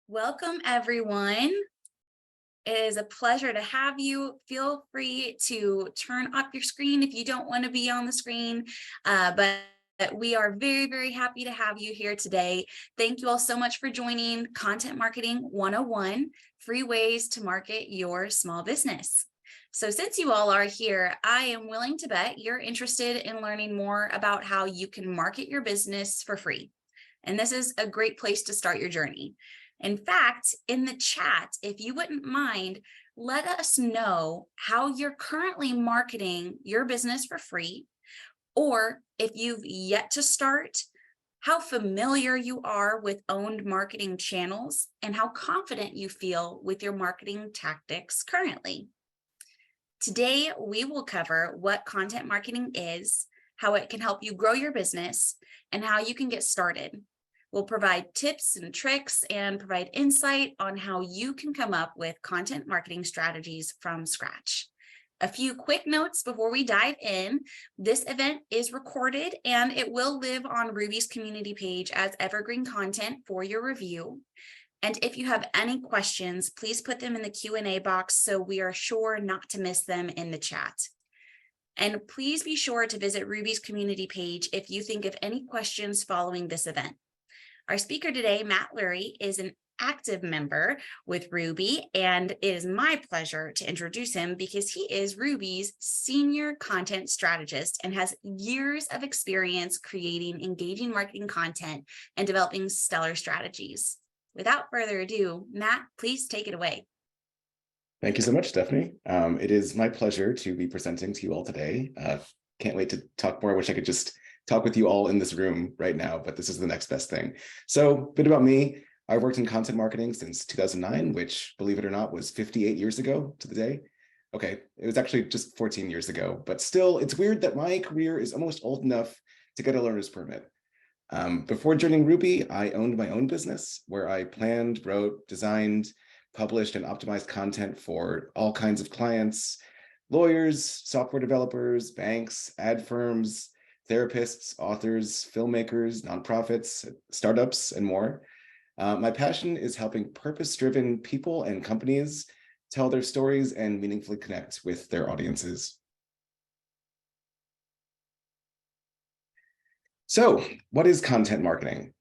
Welcome, everyone. It is a pleasure to have you. Feel free to turn up your screen if you don't want to be on the screen, but we are very, very happy to have you here today. Thank you all so much for joining Content Marketing 101, Free Ways to Market Your Small Business. So since you all are here, I am willing to bet you're interested in learning more about how you can market your business for free. And this is a great place to start your journey. In fact, in the chat, if you wouldn't mind, let us know how you're currently marketing your business for free, or if you've yet to start, how familiar you are with owned marketing channels, and how confident you feel with your marketing tactics currently. Today, we will cover what content marketing is, how it can help you grow your business, and how you can get started. We'll provide tips and tricks and provide insight on how you can come up with content marketing strategies from scratch. A few quick notes before we dive in. This event is recorded and it will live on Ruby's community page as evergreen content for your review. And if you have any questions, please put them in the Q&A box so we are sure not to miss them in the chat. And please be sure to visit Ruby's community page if you think of any questions following this event. Our speaker today, Matt Lurie, is an active member with Ruby, and it is my pleasure to introduce him because he is Ruby's senior content strategist and has years of experience creating engaging marketing content and developing stellar strategies. Without further ado, Matt, please take it away. Thank you so much, Stephanie. It is my pleasure to be presenting to you all today. Can't wait to talk more. I wish I could just talk with you all in this room right now, but this is the next best thing. So a bit about me. I've worked in content marketing since 2009, which, believe it or not, was 58 years ago to the day. Okay, it was actually just 14 years ago, but still, it's weird that my career is almost old enough to get a learner's permit. Before joining Ruby, I owned my own business where I planned, wrote, designed, published, and optimized content for all kinds of clients: lawyers, software developers, banks, ad firms, therapists, authors, filmmakers, nonprofits, startups, and more. My passion is helping purpose-driven people and companies tell their stories and meaningfully connect with their audiences. So, what is content marketing?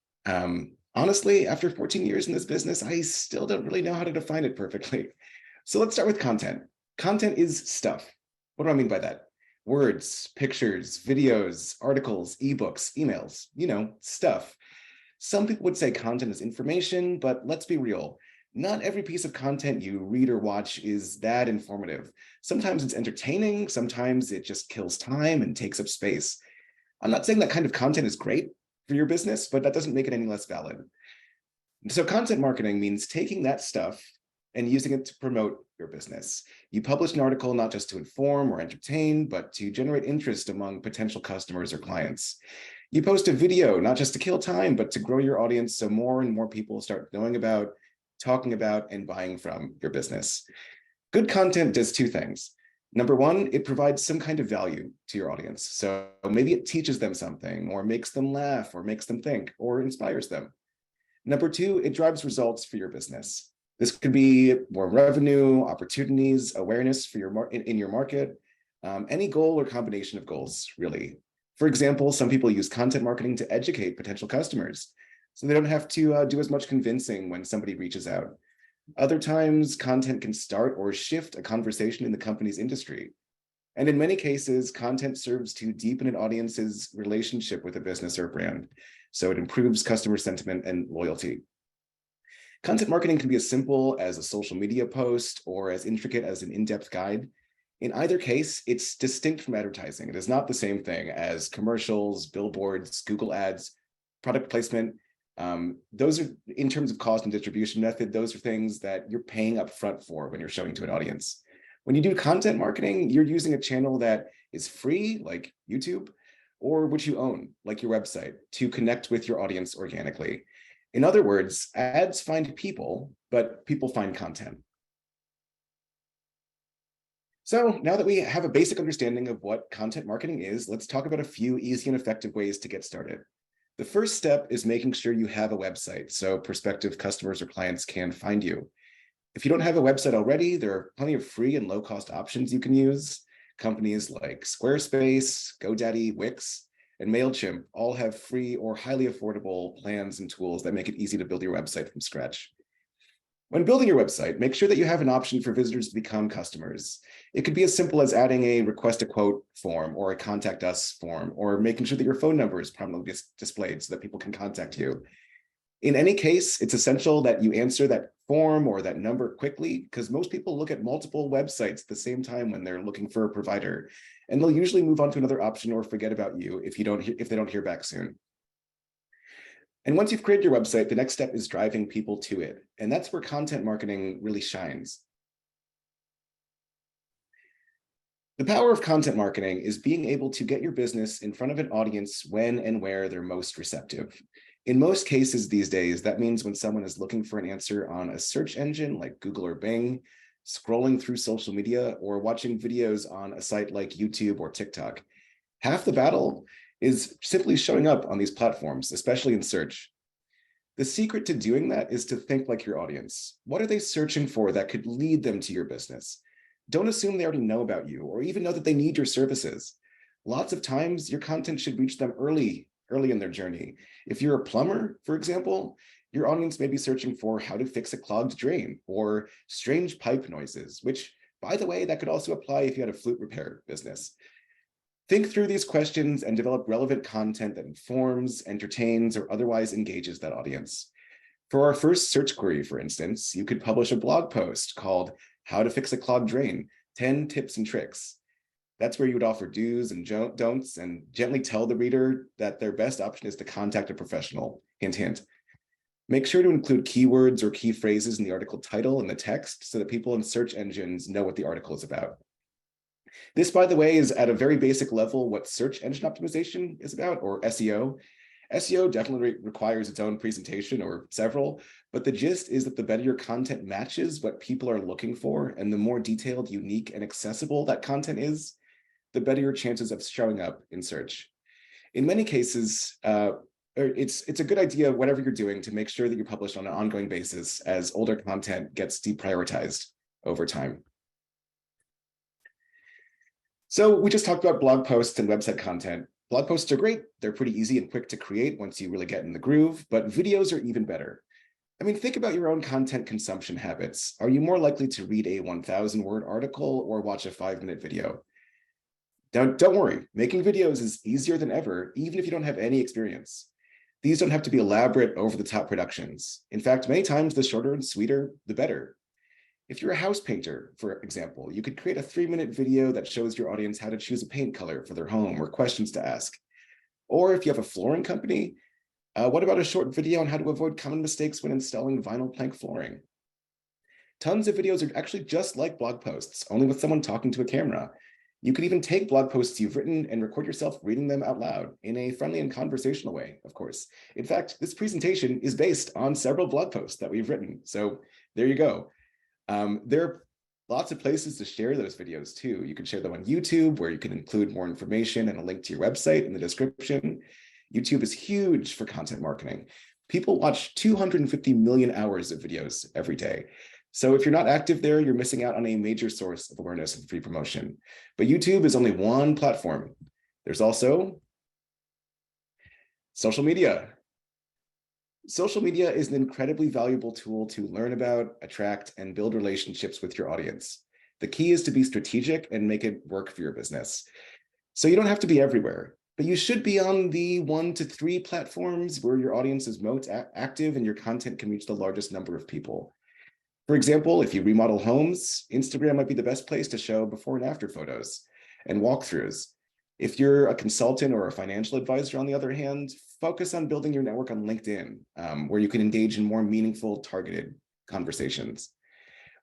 Honestly, after 14 years in this business, I still don't really know how to define it perfectly. So let's start with content. Content is stuff. What do I mean by that? Words, pictures, videos, articles, ebooks, emails, stuff. Some people would say content is information, but let's be real. Not every piece of content you read or watch is that informative. Sometimes it's entertaining, sometimes it just kills time and takes up space. I'm not saying that kind of content is great for your business, but that doesn't make it any less valid. So content marketing means taking that stuff and using it to promote your business. You publish an article not just to inform or entertain, but to generate interest among potential customers or clients. You post a video not just to kill time, but to grow your audience so more and more people start knowing about, talking about, and buying from your business. Good content does two things. Number one, it provides some kind of value to your audience. So maybe it teaches them something, or makes them laugh, or makes them think, or inspires them. Number two, it drives results for your business. This could be more revenue, opportunities, awareness for in your market, any goal or combination of goals, really. For example, some people use content marketing to educate potential customers, so they don't have to do as much convincing when somebody reaches out. Other times, content can start or shift a conversation in the company's industry. And in many cases, content serves to deepen an audience's relationship with a business or brand, so it improves customer sentiment and loyalty. Content marketing can be as simple as a social media post or as intricate as an in-depth guide. In either case, it's distinct from advertising. It is not the same thing as commercials, billboards, Google ads, product placement. Those are, in terms of cost and distribution method, those are things that you're paying up front for when you're showing to an audience. When you do content marketing, you're using a channel that is free, like YouTube, or which you own, like your website, to connect with your audience organically. In other words, ads find people, but people find content. So now that we have a basic understanding of what content marketing is, let's talk about a few easy and effective ways to get started. The first step is making sure you have a website so prospective customers or clients can find you. If you don't have a website already, there are plenty of free and low-cost options you can use. Companies like Squarespace, GoDaddy, Wix, and MailChimp all have free or highly affordable plans and tools that make it easy to build your website from scratch. When building your website, make sure that you have an option for visitors to become customers. It could be as simple as adding a request a quote form or a contact us form, or making sure that your phone number is prominently displayed so that people can contact you. In any case, it's essential that you answer that form or that number quickly, because most people look at multiple websites at the same time when they're looking for a provider, and they'll usually move on to another option or forget about you if they don't hear back soon. And once you've created your website, the next step is driving people to it. And that's where content marketing really shines. The power of content marketing is being able to get your business in front of an audience when and where they're most receptive. In most cases these days, that means when someone is looking for an answer on a search engine like Google or Bing, scrolling through social media, or watching videos on a site like YouTube or TikTok. Half the battle is simply showing up on these platforms, especially in search. The secret to doing that is to think like your audience. What are they searching for that could lead them to your business? Don't assume they already know about you or even know that they need your services. Lots of times your content should reach them early in their journey. If you're a plumber, for example, your audience may be searching for how to fix a clogged drain or strange pipe noises, which, by the way, that could also apply if you had a flute repair business. Think through these questions and develop relevant content that informs, entertains, or otherwise engages that audience. For our first search query, for instance, you could publish a blog post called How to Fix a Clogged Drain, 10 Tips and Tricks. That's where you would offer do's and don'ts and gently tell the reader that their best option is to contact a professional. Hint, hint. Make sure to include keywords or key phrases in the article title and the text so that people in search engines know what the article is about. This, by the way, is at a very basic level what search engine optimization is about, or SEO. SEO definitely requires its own presentation or several, but the gist is that the better your content matches what people are looking for and the more detailed, unique, and accessible that content is, the better your chances of showing up in search. In many cases, it's a good idea, whatever you're doing, to make sure that you publish on an ongoing basis as older content gets deprioritized over time. So we just talked about blog posts and website content. Blog posts are great. They're pretty easy and quick to create once you really get in the groove, but videos are even better. I mean, think about your own content consumption habits. Are you more likely to read a 1,000-word article or watch a 5-minute video? Don't worry, making videos is easier than ever, even if you don't have any experience. These don't have to be elaborate, over-the-top productions. In fact, many times the shorter and sweeter, the better. If you're a house painter, for example, you could create a 3-minute video that shows your audience how to choose a paint color for their home or questions to ask. Or if you have a flooring company, what about a short video on how to avoid common mistakes when installing vinyl plank flooring? Tons of videos are actually just like blog posts, only with someone talking to a camera. You could even take blog posts you've written and record yourself reading them out loud in a friendly and conversational way, of course. In fact, this presentation is based on several blog posts that we've written. So there you go. There are lots of places to share those videos too. You can share them on YouTube, where you can include more information and a link to your website in the description. YouTube is huge for content marketing. People watch 250 million hours of videos every day. So if you're not active there, you're missing out on a major source of awareness and free promotion. But YouTube is only one platform. There's also social media. Social media is an incredibly valuable tool to learn about, attract, and build relationships with your audience. The key is to be strategic and make it work for your business. So you don't have to be everywhere, but you should be on the 1 to 3 platforms where your audience is most active and your content can reach the largest number of people. For example, if you remodel homes, Instagram might be the best place to show before and after photos and walkthroughs. If you're a consultant or a financial advisor, on the other hand, focus on building your network on LinkedIn, where you can engage in more meaningful, targeted conversations.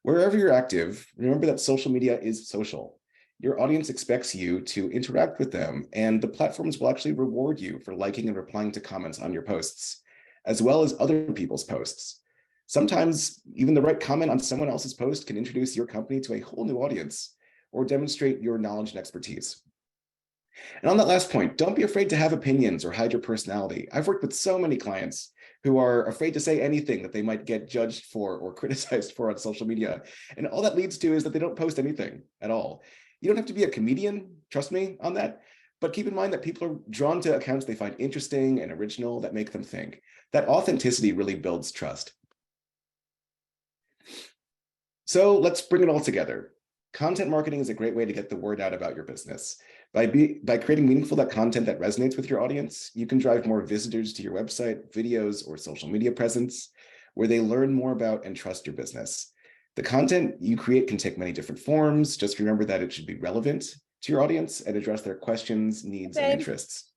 Wherever you're active, remember that social media is social. Your audience expects you to interact with them, and the platforms will actually reward you for liking and replying to comments on your posts, as well as other people's posts. Sometimes even the right comment on someone else's post can introduce your company to a whole new audience or demonstrate your knowledge and expertise. And on that last point, don't be afraid to have opinions or hide your personality. I've worked with so many clients who are afraid to say anything that they might get judged for or criticized for on social media. And all that leads to is that they don't post anything at all. You don't have to be a comedian, trust me on that. But keep in mind that people are drawn to accounts they find interesting and original that make them think. That authenticity really builds trust. So let's bring it all together. Content marketing is a great way to get the word out about your business. By creating meaningful content that resonates with your audience, you can drive more visitors to your website, videos, or social media presence, where they learn more about and trust your business. The content you create can take many different forms. Just remember that it should be relevant to your audience and address their questions, needs, and interests.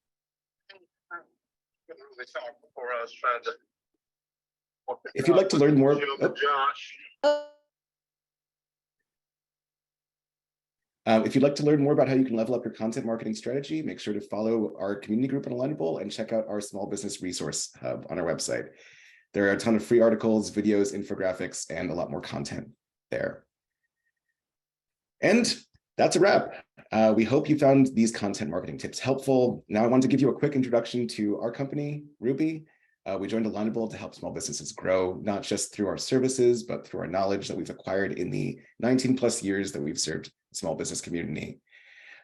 If you'd like to learn more, if you'd like to learn more about how you can level up your content marketing strategy, make sure to follow our community group on Alignable and check out our small business resource hub on our website. There are a ton of free articles, videos, infographics, and a lot more content there. And that's a wrap. We hope you found these content marketing tips helpful. Now I want to give you a quick introduction to our company, Ruby. We joined Alignable to help small businesses grow, not just through our services, but through our knowledge that we've acquired in the 19 plus years that we've served the small business community.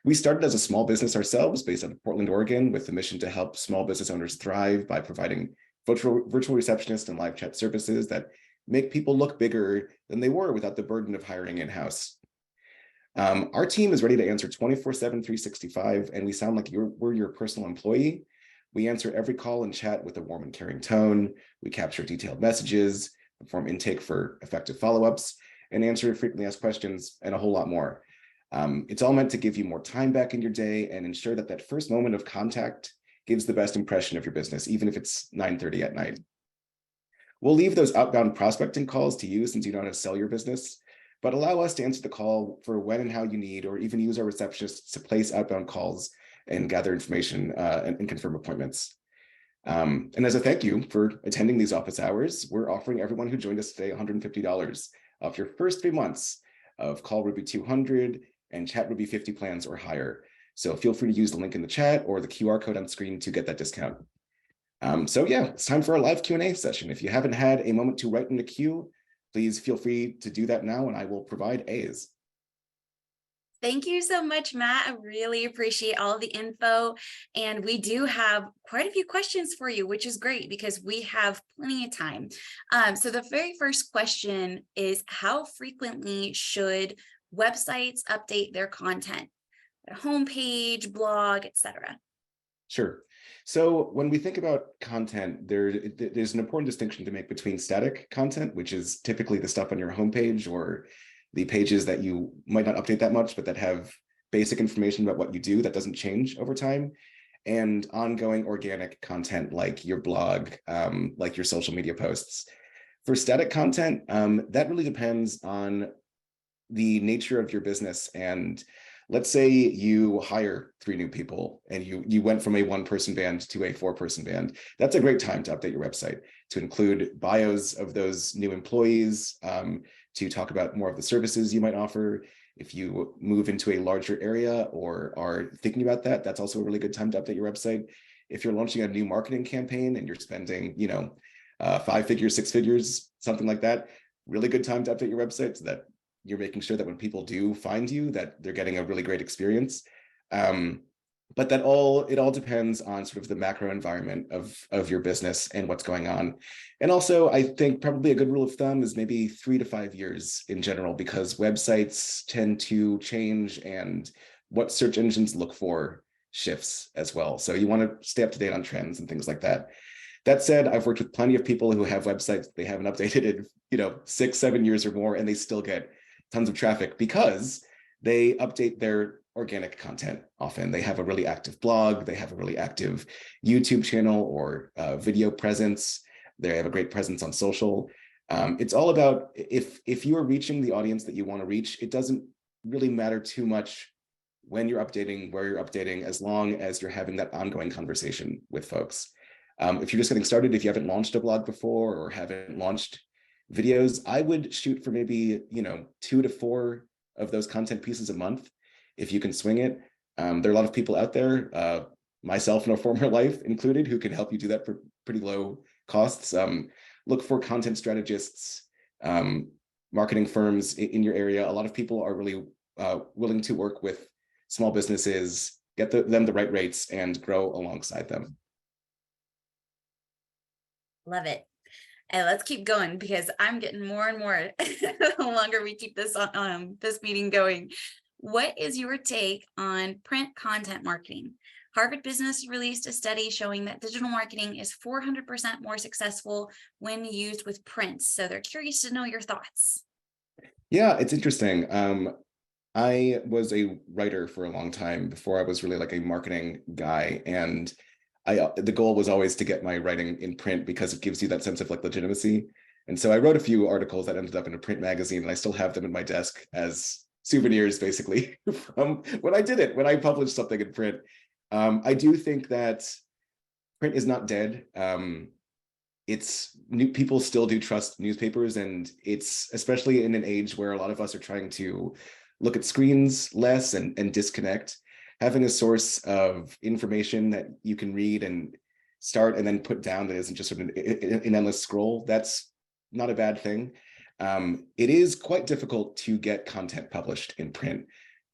We started as a small business ourselves based out of Portland, Oregon, with the mission to help small business owners thrive by providing virtual receptionists and live chat services that make people look bigger than they were without the burden of hiring in-house. Our team is ready to answer 24/7, 365, and we sound like we're your personal employee. We answer every call and chat with a warm and caring tone. We capture detailed messages, perform intake for effective follow-ups, and answer frequently asked questions, and a whole lot more. It's all meant to give you more time back in your day and ensure that that first moment of contact gives the best impression of your business, even if it's 9:30 at night. We'll leave those outbound prospecting calls to you since you know how to sell your business, but allow us to answer the call for when and how you need, or even use our receptionists to place outbound calls and gather information and confirm appointments. And as a thank you for attending these office hours, we're offering everyone who joined us today $150 off your first 3 months of Call Ruby 200 and Chat Ruby 50 plans or higher. So feel free to use the link in the chat or the QR code on screen to get that discount. So yeah, it's time for our live Q&A session. If you haven't had a moment to write in the queue, please feel free to do that now and I will provide A's. Thank you so much, Matt. I really appreciate all of the info. And we do have quite a few questions for you, which is great because we have plenty of time. So the very first question is, how frequently should websites update their content? Their homepage, blog, etc. Sure. So when we think about content, there's an important distinction to make between static content, which is typically the stuff on your homepage or the pages that you might not update that much, but that have basic information about what you do that doesn't change over time, and ongoing organic content like your blog, like your social media posts. For static content, that really depends on the nature of your business. And let's say you hire 3 new people and you went from a 1-person band to a 4-person band. That's a great time to update your website, to include bios of those new employees, to talk about more of the services you might offer. If you move into a larger area or are thinking about that, that's also a really good time to update your website. If you're launching a new marketing campaign and you're spending, 5 figures, 6 figures, something like that, really good time to update your website so that you're making sure that when people do find you, that they're getting a really great experience. But it all depends on sort of the macro environment of your business and what's going on. And also, I think probably a good rule of thumb is maybe 3 to 5 years in general, because websites tend to change and what search engines look for shifts as well. So you want to stay up to date on trends and things like that. That said, I've worked with plenty of people who have websites they haven't updated in 6, 7 years or more, and they still get tons of traffic because they update their organic content. Often they have a really active blog, they have a really active YouTube channel or video presence. They have a great presence on social. It's all about if you are reaching the audience that you want to reach, it doesn't really matter too much when you're updating, where you're updating, as long as you're having that ongoing conversation with folks. If you're just getting started, if you haven't launched a blog before or haven't launched videos, I would shoot for maybe 2 to 4 of those content pieces a month if you can swing it. There are a lot of people out there, myself in a former life included, who can help you do that for pretty low costs. Look for content strategists, marketing firms in your area. A lot of people are really willing to work with small businesses, get them the right rates, and grow alongside them. Love it. And let's keep going because I'm getting more and more the longer we keep this meeting going. What is your take on print content marketing? Harvard Business released a study showing that digital marketing is 400% more successful when used with print. So they're curious to know your thoughts. Yeah, it's interesting. I was a writer for a long time before I was really like a marketing guy, and the goal was always to get my writing in print because it gives you that sense of like legitimacy. And so I wrote a few articles that ended up in a print magazine, and I still have them in my desk as souvenirs, basically, from when I did it, when I published something in print. I do think that print is not dead. It's new, people still do trust newspapers, and it's especially in an age where a lot of us are trying to look at screens less and disconnect. Having a source of information that you can read and start and then put down that isn't just sort of an endless scroll, that's not a bad thing. It is quite difficult to get content published in print.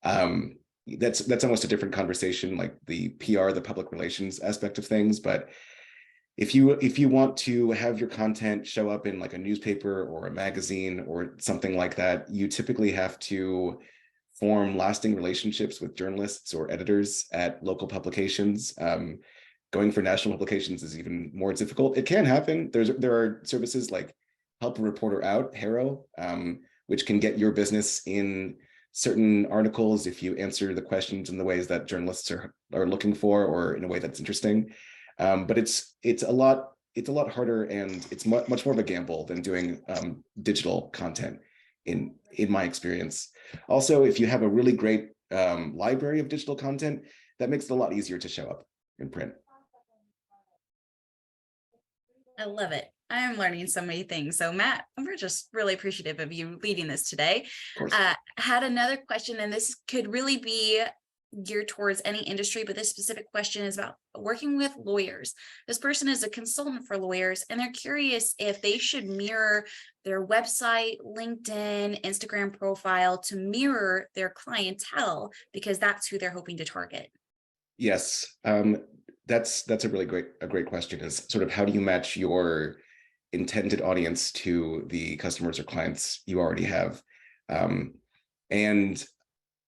That's almost a different conversation, like the PR, the public relations aspect of things. But if you want to have your content show up in like a newspaper or a magazine or something like that, you typically have to form lasting relationships with journalists or editors at local publications. Going for national publications is even more difficult. It can happen. There are services like Help a Reporter Out, HARO, which can get your business in certain articles if you answer the questions in the ways that journalists are looking for, or in a way that's interesting. But it's a lot harder, and it's much more of a gamble than doing digital content in my experience. Also, if you have a really great library of digital content, that makes it a lot easier to show up in print. I love it. I'm learning so many things. So Matt, we're just really appreciative of you leading this today. Of course. Had another question, and this could really be geared towards any industry, but this specific question is about working with lawyers. This person is a consultant for lawyers, and they're curious if they should mirror their website, LinkedIn, Instagram profile to mirror their clientele, because that's who they're hoping to target. Yes, that's a really great question. Is sort of how do you match your intended audience to the customers or clients you already have? And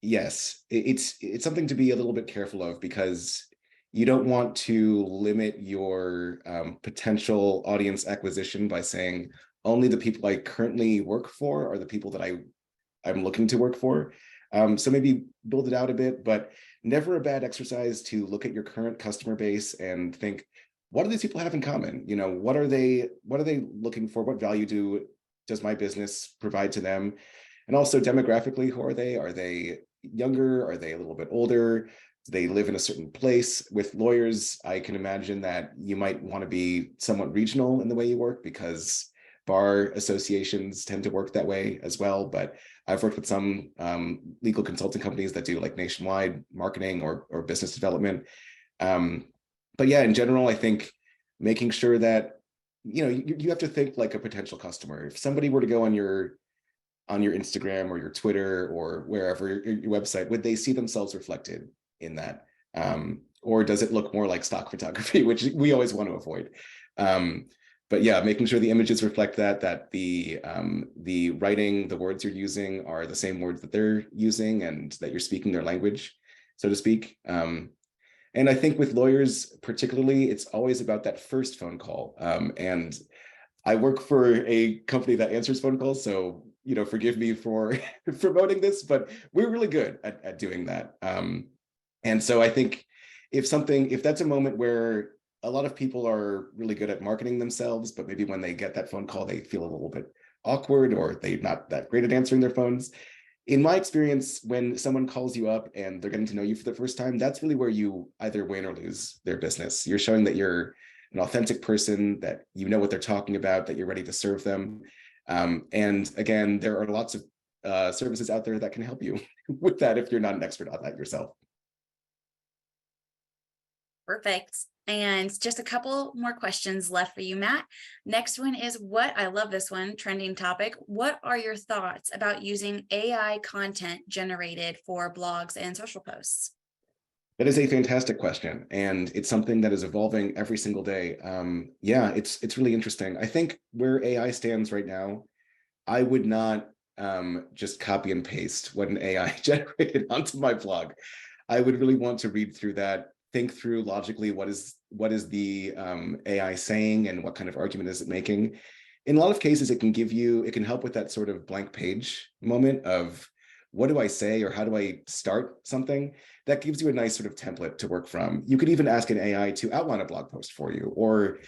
yes, it's something to be a little bit careful of, because you don't want to limit your potential audience acquisition by saying only the people I currently work for are the people that I'm looking to work for. So maybe build it out a bit, but never a bad exercise to look at your current customer base and think, what do these people have in common? You know, what are they looking for? What value does my business provide to them? And also demographically, who are they? Are they younger? Are they a little bit older? Do they live in a certain place? With lawyers, I can imagine that you might want to be somewhat regional in the way you work, because bar associations tend to work that way as well. But I've worked with some legal consulting companies that do like nationwide marketing or business development. But yeah, in general, I think making sure that, you know, you have to think like a potential customer. If somebody were to go on your Instagram or your Twitter or wherever, your website, would they see themselves reflected in that? Or does it look more like stock photography, which we always want to avoid? But yeah, making sure the images reflect that the writing, the words you're using are the same words that they're using, and that you're speaking their language, so to speak. And I think with lawyers particularly, it's always about that first phone call. And I work for a company that answers phone calls, so, you know, forgive me for promoting this, but we're really good at doing that. And so I think if that's a moment where a lot of people are really good at marketing themselves, but maybe when they get that phone call, they feel a little bit awkward, or they're not that great at answering their phones. In my experience, when someone calls you up and they're getting to know you for the first time, that's really where you either win or lose their business. You're showing that you're an authentic person, that you know what they're talking about, that you're ready to serve them. And again, there are lots of services out there that can help you with that if you're not an expert on that yourself. Perfect. And just a couple more questions left for you, Matt. Next one is I love this one, trending topic. What are your thoughts about using AI content generated for blogs and social posts? That is a fantastic question, and it's something that is evolving every single day. Yeah, it's really interesting. I think where AI stands right now, I would not just copy and paste what an AI generated onto my blog. I would really want to read through that, think through logically what is the AI saying and what kind of argument is it making. In a lot of cases, it can help with that sort of blank page moment of what do I say or how do I start something. That gives you a nice sort of template to work from. You could even ask an AI to outline a blog post for you, or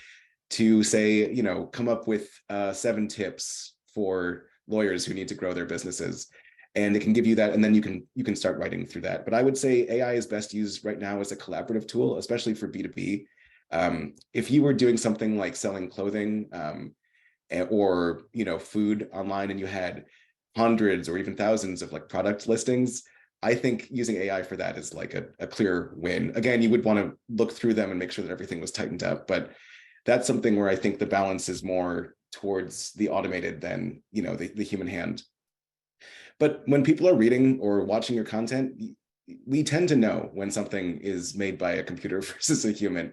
to say, come up with 7 tips for lawyers who need to grow their businesses, and it can give you that, and then you can start writing through that. But I would say AI is best used right now as a collaborative tool, especially for B2B. If you were doing something like selling clothing, or food online, and you had hundreds or even thousands of like product listings, I think using AI for that is like a clear win. Again, you would want to look through them and make sure that everything was tightened up, but that's something where I think the balance is more towards the automated than the human hand. But when people are reading or watching your content, we tend to know when something is made by a computer versus a human.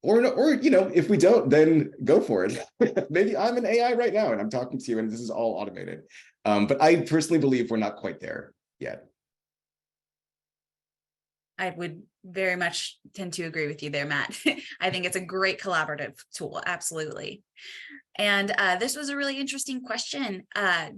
Or if we don't, then go for it. Maybe I'm an AI right now and I'm talking to you and this is all automated. But I personally believe we're not quite there yet. I would very much tend to agree with you there, Matt. I think it's a great collaborative tool. Absolutely. And this was a really interesting question.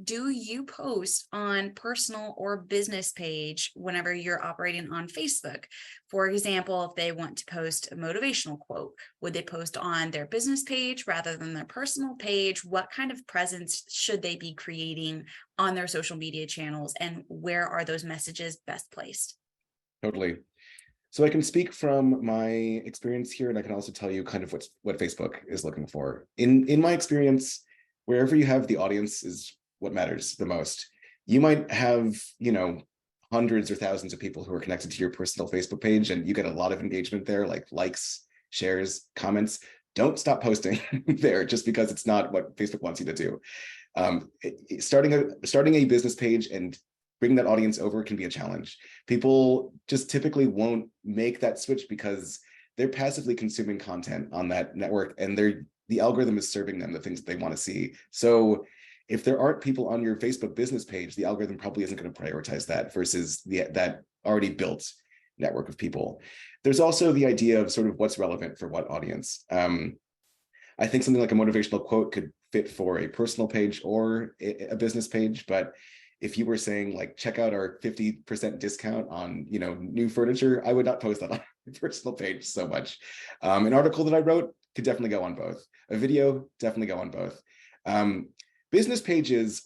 Do you post on personal or business page whenever you're operating on Facebook? For example, if they want to post a motivational quote, would they post on their business page rather than their personal page? What kind of presence should they be creating on their social media channels, and where are those messages best placed? Totally. So I can speak from my experience here, and I can also tell you kind of what Facebook is looking for. In my experience, wherever you have the audience is what matters the most. You might have, hundreds or thousands of people who are connected to your personal Facebook page, and you get a lot of engagement there, like likes, shares, comments. Don't stop posting there just because it's not what Facebook wants you to do. Starting a business page and bringing that audience over can be a challenge. People just typically won't make that switch because they're passively consuming content on that network, and the algorithm is serving them the things that they want to see. So if there aren't people on your Facebook business page, the algorithm probably isn't going to prioritize that versus that already built network of people. There's also the idea of sort of what's relevant for what audience. I think something like a motivational quote could fit for a personal page or a business page, but if you were saying like, check out our 50% discount on, new furniture, I would not post that on my personal page so much. An article that I wrote could definitely go on both. A video, definitely go on both. Business pages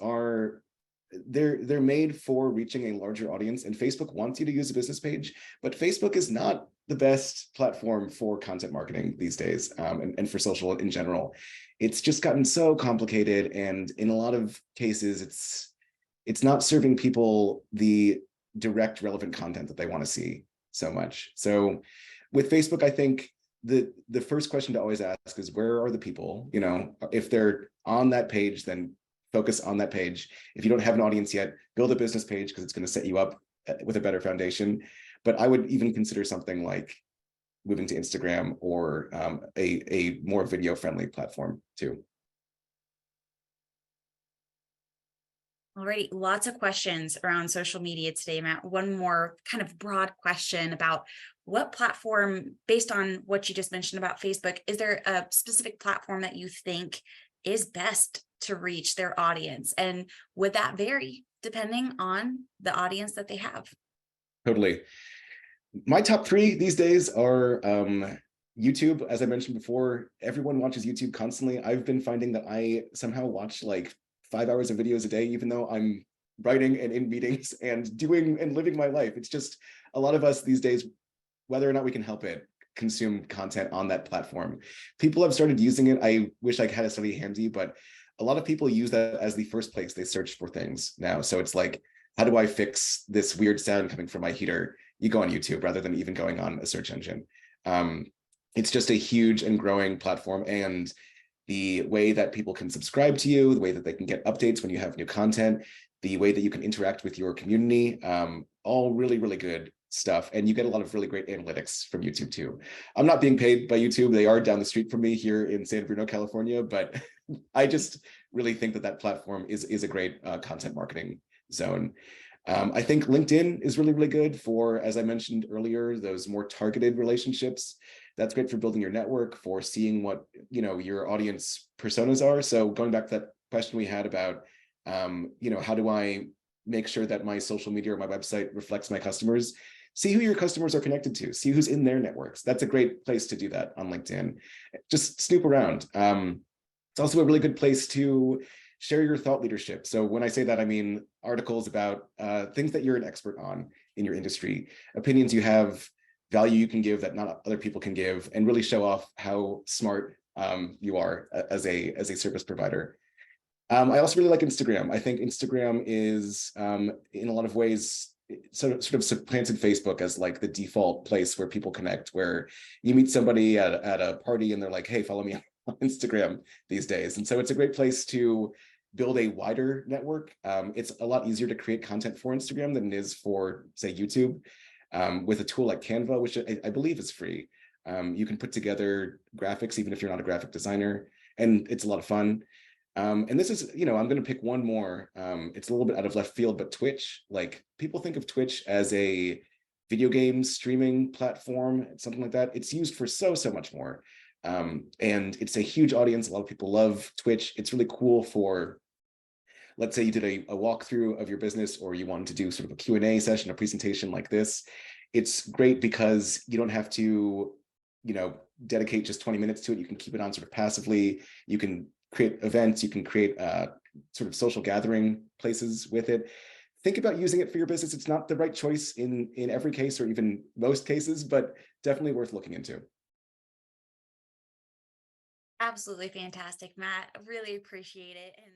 they're made for reaching a larger audience, and Facebook wants you to use a business page, but Facebook is not the best platform for content marketing these days, and for social in general. It's just gotten so complicated, and in a lot of cases, it's not serving people the direct relevant content that they want to see so much. So with Facebook, I think the first question to always ask is, where are the people? If they're on that page, then focus on that page. If you don't have an audience yet, build a business page because it's going to set you up with a better foundation. But I would even consider something like moving to Instagram or a more video friendly platform too. Alrighty, lots of questions around social media today, Matt. One more kind of broad question about what platform, based on what you just mentioned about Facebook, is there a specific platform that you think is best to reach their audience? And would that vary depending on the audience that they have? Totally. My top 3 these days are YouTube. As I mentioned before, everyone watches YouTube constantly. I've been finding that I somehow watch like 5 hours of videos a day, even though I'm writing and in meetings and doing and living my life. It's just a lot of us these days, whether or not we can help it, consume content on that platform. People have started using it. I wish I had a study handy, but a lot of people use that as the first place they search for things now. So it's like, how do I fix this weird sound coming from my heater? You go on YouTube rather than even going on a search engine. It's just a huge and growing platform, and the way that people can subscribe to you, the way that they can get updates when you have new content, the way that you can interact with your community, all really, really good stuff. And you get a lot of really great analytics from YouTube too. I'm not being paid by YouTube. They are down the street from me here in San Bruno, California, but I just really think that that platform is a great content marketing zone. I think LinkedIn is really, really good for, as I mentioned earlier, those more targeted relationships. That's great for building your network, for seeing what your audience personas are. So going back to that question we had about, how do I make sure that my social media or my website reflects my customers? See who your customers are connected to. See who's in their networks. That's a great place to do that on LinkedIn. Just snoop around. It's also a really good place to share your thought leadership. So when I say that, I mean articles about things that you're an expert on in your industry, opinions you have, value you can give that not other people can give, and really show off how smart you are as a service provider. I also really like Instagram. I think Instagram is, in a lot of ways, sort of supplanted Facebook as like the default place where people connect, where you meet somebody at a party and they're like, hey, follow me on Instagram these days. And so it's a great place to build a wider network. It's a lot easier to create content for Instagram than it is for, say, YouTube. With a tool like Canva, which I believe is free, you can put together graphics even if you're not a graphic designer, and it's a lot of fun. And this is, I'm going to pick one more. It's a little bit out of left field, but Twitch, like people think of Twitch as a video game streaming platform, something like that. It's used for so much more. And it's a huge audience. A lot of people love Twitch. It's really cool for, let's say you did a walkthrough of your business, or you wanted to do sort of a Q&A session, a presentation like this. It's great because you don't have to, dedicate just 20 minutes to it. You can keep it on sort of passively. You can create events. You can create sort of social gathering places with it. Think about using it for your business. It's not the right choice in every case, or even most cases, but definitely worth looking into. Absolutely fantastic, Matt. I really appreciate it. And